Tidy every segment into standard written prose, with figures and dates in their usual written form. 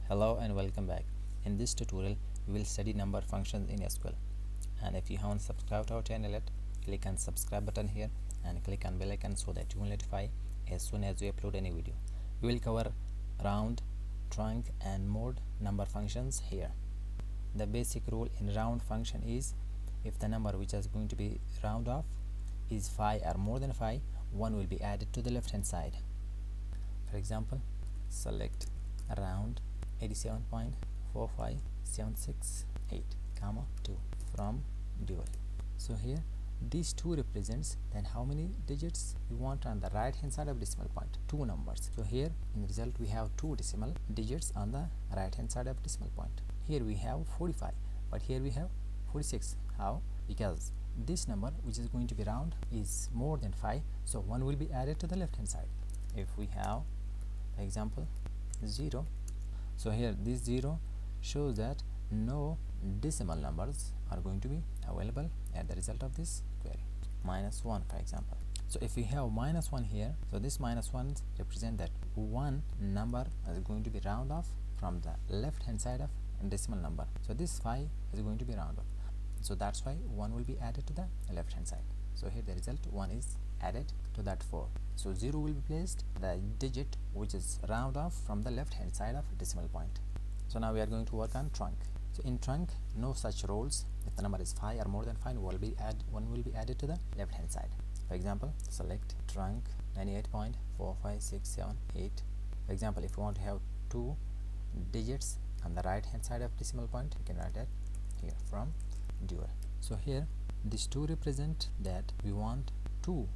Hello and welcome back. In this tutorial, we will study number functions in SQL. And if you haven't subscribed to our channel yet, click on subscribe button here and click on bell icon so that you will notify as soon as we upload any video. We will cover round, trunc and mode number functions here. The basic rule in round function is if the number which is going to be round off is 5 or more than 5, 1 will be added to the left hand side. For example, select round 87.45768 comma 2 from dual. So here these two represents then how many digits you want on the right hand side of decimal point, two numbers. So here in the result we have two decimal digits on the right hand side of decimal point. Here we have 45, but here we have 46. How? Because this number which is going to be round is more than 5, so 1 will be added to the left hand side. If we have example 0, so here this 0 shows that no decimal numbers are going to be available at the result of this query. -1 for example. So if we have -1 here, so this -1 represent that one number is going to be round off from the left hand side of decimal number. So this 5 is going to be round off. So that's why 1 will be added to the left hand side. So here the result 1 is added to that 4. So 0 will be placed the digit which is round off from the left hand side of decimal point. So now we are going to work on trunc. So in trunc, no such rules. If the number is 5 or more than 5, 1 will be added to the left hand side. For example, select trunc 98.45678. For example, if you want to have two digits on the right hand side of decimal point, you can write that here from dual. So here these two represent that we want two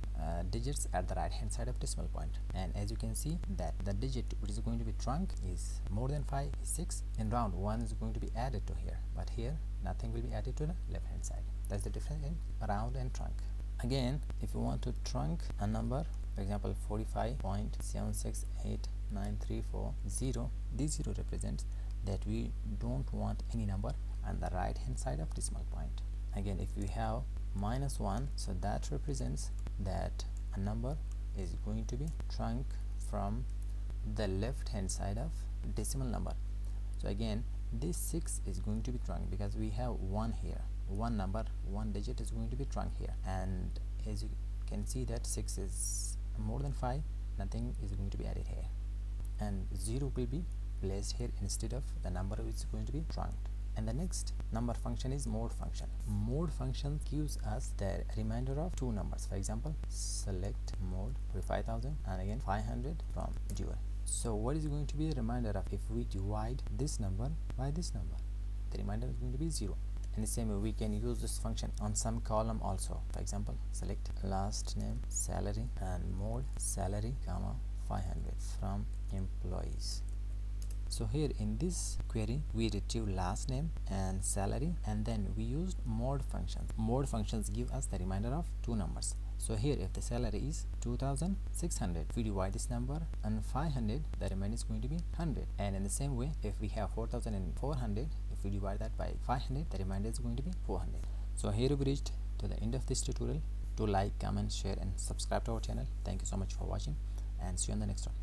digits at the right hand side of decimal point, and as you can see that the digit which is going to be trunc is more than 5 is 6. In round, 1 is going to be added to here, but here nothing will be added to the left hand side. That's the difference in round and trunc. Again, if you want to trunc a number, for example 45.7689340, this 0 represents that we don't want any number on the right hand side of decimal point. Again, if we have -1, so that represents that a number is going to be trunc from the left hand side of decimal number. So again, this 6 is going to be trunc because we have 1 here, one number, one digit is going to be trunc here, and as you can see that 6 is more than 5, nothing is going to be added here, and 0 will be placed here instead of the number which is going to be trunced. And the next number function is mode function. Mode function gives us the remainder of two numbers. For example, select mode 45,000 and again 500 from dual. So what is going to be the remainder of if we divide this number by this number? The remainder is going to be 0. In the same way, we can use this function on some column also. For example, select last name salary and mode salary comma 500 from employees. So here in this query we retrieve last name and salary, and then we used mode functions. Mode functions give us the remainder of two numbers. So here if the salary is 2600, if we divide this number and 500, the remainder is going to be 100. And in the same way, if we have 4400, if we divide that by 500, the remainder is going to be 400. So here we reached to the end of this tutorial. Do like, comment, share and subscribe to our channel. Thank you so much for watching, and see you on the next one.